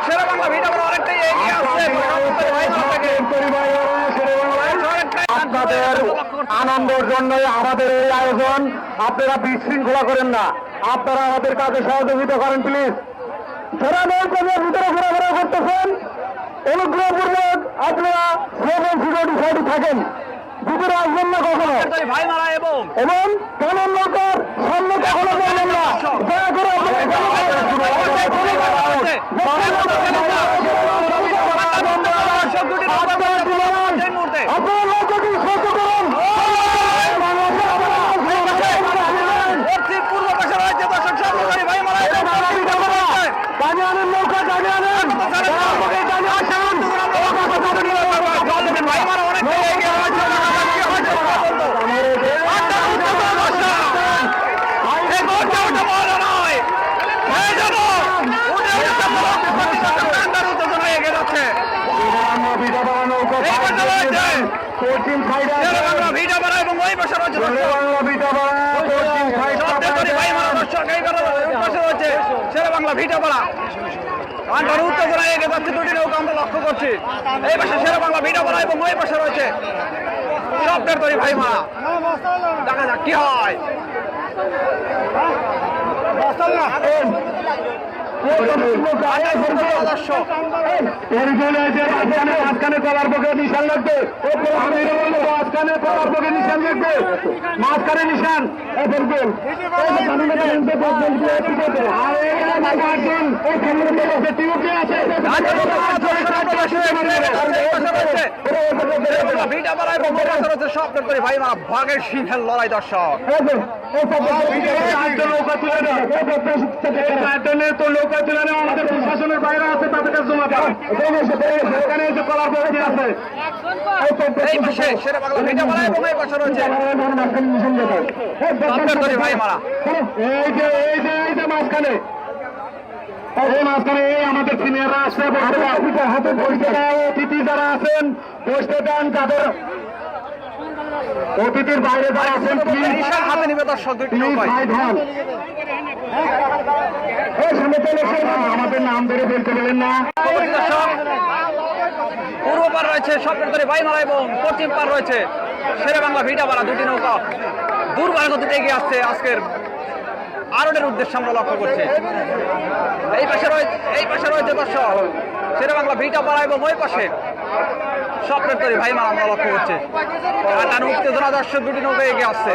শেরে বাংলা ভিটা বড় অনেকটাই এগিয়ে আসছে আপনাদের আনন্দের জন্যই আমাদের এই আয়োজন। আপনারা বিশৃঙ্খলা করেন না, আপনারা আমাদের কাজে সহযোগিতা করেন প্লিজ। যারা নৌকাদের ভিতরে ঘোরাফেরা করতেছেন অনুগ্রহপূর্বক আপনারা সেভেন সিকিউরিটি সাইডে থাকেন, ভিতরে আসবেন না কখনো, এবং কানের নৌকার সামনে কখনো করবেন না। দয়া করে আপনারা নৌকাটি সহ্য করুন। পূর্ব পাশে রয়েছে দর্শক সহকারী ভাই মারা টানে আনেন, নৌকা টানে আনেন, টানে আসেন। ভাই মারা অনেকটাই এগিয়ে ভিটা বাড়া এবং ওই পাশে রয়েছে শেরে বাংলা ভিটা পাড়া আন্ডার উত্তেজনা এগিয়ে যাচ্ছে দুটি নৌকা আমরা লক্ষ্য করছি। এই পাশে শেরে বাংলা ভিটা পাড়া এবং ওই পাশে রয়েছে শব্দের তৈরি ভাই মা। দেখা যাক কি হয়। মাঝখানে কলার পক্ষে নিশান লাগবে, মাঝখানে কলার পক্ষে নিশান লাগবে, মাঝখানে নিশান ভাগের সিংহের লড়াই দর্শক তো নৌকা তুলে নেওয়া আমাদের প্রশাসনের বাইরে আছে, তাদের কাছে জমা এখানে এসে কলার পক্ষে আছে। এই পাশে শেরে বাংলা ভিটা পাড়া এবং এই পাশে রয়েছে ভাই মারা। এই যে মাঝখানে আমাদের সিনিয়ররা আসছে, হাতে অতিথি যারা আছেন বসতে দেন, যাদের অতিথির বাইরে যারা আছেন হাতে নিবে দর্শক আমাদের নাম ধরে বলতে বলেন না। পূর্ব পার রয়েছে স্বপ্নের তৈরি ভাই মারা এবং পশ্চিম পার রয়েছে শেরে বাংলা ভিটা পাড়া। দুটি নৌকা দুর্বার গতিতে এগিয়ে আসছে আজকের আরোডের উদ্দেশ্যে আমরা লক্ষ্য করছি। এই পাশে রয়েছে দর্শক শেরে বাংলা ভিটা পাড়া এবং ওই পাশে স্বপ্নের তৈরি ভাই মারা আমরা লক্ষ্য করছি। উত্তেজনা দর্শক দুটি নৌকা এগিয়ে আসছে।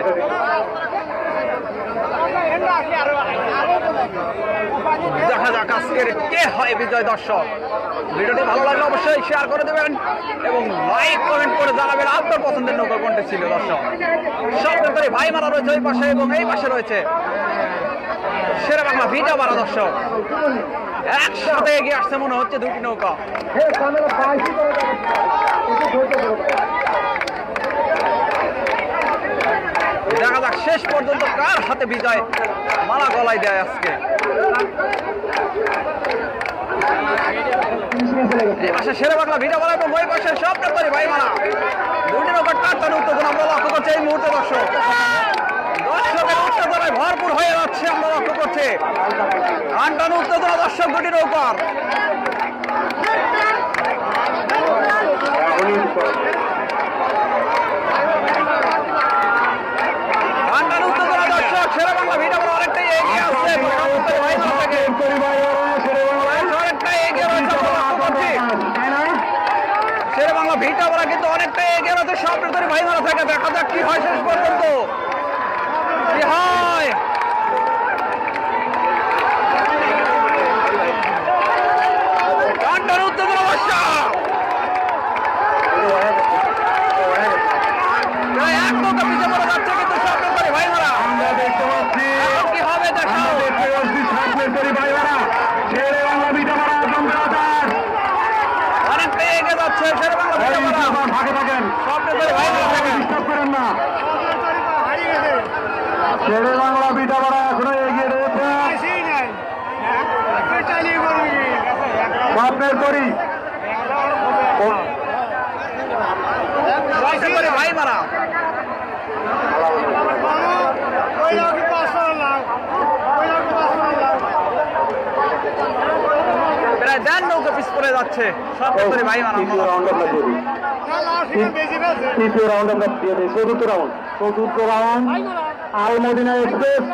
দেখা যাক আজকের কে হয় বিজয় দর্শক। ভিডিওটি ভালো লাগলে অবশ্যই শেয়ার করে দেবেন এবং লাইক কমেন্ট করে জানাবেন আপনার পছন্দের নৌকা কোনটি ছিল দর্শক। স্বপ্নের তৈরি ভাই মারা রয়েছে ওই পাশে এবং এই পাশে রয়েছে শেরে বাংলা ভিটা মারা দর্শক। একসাথে এগিয়ে আসছে মনে হচ্ছে দুটি নৌকা। দেখা যাক শেষ পর্যন্ত কার হাতে বিজয় মালা গলায় দেয় আজকে। এই পাশে শেরে বাংলা ভিটা মারা এবং ওই পাশে স্বপ্নের তৈরি ভাই মারা। দুটি নৌকার টান উত্তেজনা আমরা লক্ষ্য করছি এই মুহূর্তে দর্শক। দর্শকের উত্তেজনায় ভরপুর হয়ে যাচ্ছে আমরা লক্ষ্য করছি। টান উত্তেজনা দর্শক দুটি নৌকার। শেরে বাংলা ভিটা বড় অনেকটাই এগিয়ে আসছে শেরে বাংলা ভিটা বড় কিন্তু অনেকটাই এগিয়ে রয়েছে স্বপ্নের তৈরি ভাই মারা থাকে। দেখা যাক কি হয় শেষ পর্যন্ত কি হয়। টানটার উত্তেজনা অবশ্যই এক নৌকা পিছিয়ে পড়ে যাচ্ছে কিন্তু স্বপ্নের তৈরি ভাই মারা। দেখতে পাচ্ছি কি হবে দেখাও অনেকটা এগিয়ে যাচ্ছে শেরে বাংলা ভিটা বড়। ভাগে থাকেন, স্বপ্নের তৈরি ভাই মারা থাকে। ডিস্টার্ব করেন না। শেরে বাংলা ভিটা বড় এখনো এগিয়ে রয়েছে স্বপ্নের তৈরি ভাই মারা। প্রায় দেন নৌকা পিস করে যাচ্ছে সরকারি ভাই মারা তৃতীয় রাউন্ড আমরা দিয়ে দিই। তৃতীয় রাউন্ড আমরা দিয়ে দিই। চতুর্থ round Al Madina express,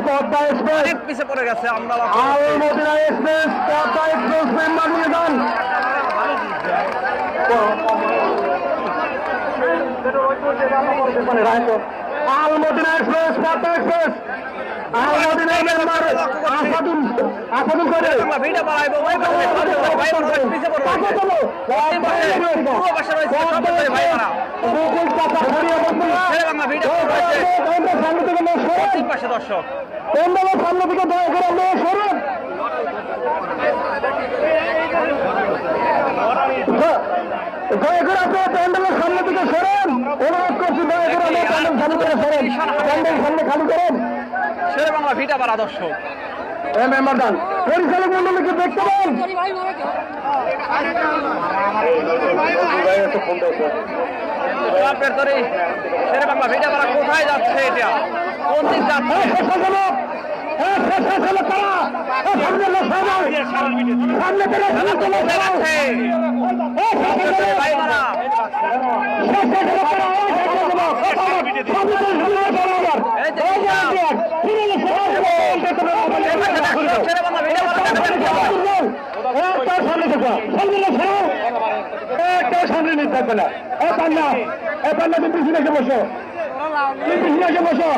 Padma express, অনেক পিছে পড়ে গেছে আমরা Al Madina express, Padma express member নিয়ে যান। Al Madina express, Padma express, Al Madina member Asadul করে আমরা ভিড়ে বাড়াইবো ভাই মারা পিছে পড়ে গেছে পশ্চিম পাশে পূর্ব পাশে রয়েছে সরকারি ভাই মারা শেরে বাংলা ভিড়ে রয়েছে পশ্চিম পাশে দর্শক সামনে থেকে দয়া করে আমরা সরুন। দয়া করে আপনারা প্যান্ডেলের সামনে থেকে সরেন, অনুরোধ করছি দয়া করে আপনারা প্যান্ডেল সামনে থেকে সরেন, প্যান্ডেল সামনে খালি করেন। শেরে বাংলা ভিড়ে বাড়া দর্শক মেম্বার দান পরিচালক মন্ডলীকে দেখতে পান। আপনার তরে শেরে বাংলা ভিড়ে বাড়া কোথায় যাচ্ছে এটা কোন দিক যাচ্ছে সামনে থেকে কোথায় যাচ্ছে ভাই মারা শেরে বাংলা ভিড়ে বাড়া সামনে নিতে থাকবে না। তুমি পিছনে এসে বসো, তুমি পিছনে এসে বসো।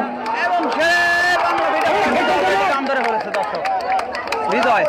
এবং শেরে বাংলা ভিড়ে বাড়া ধরে করেছে দর্শক হৃদয়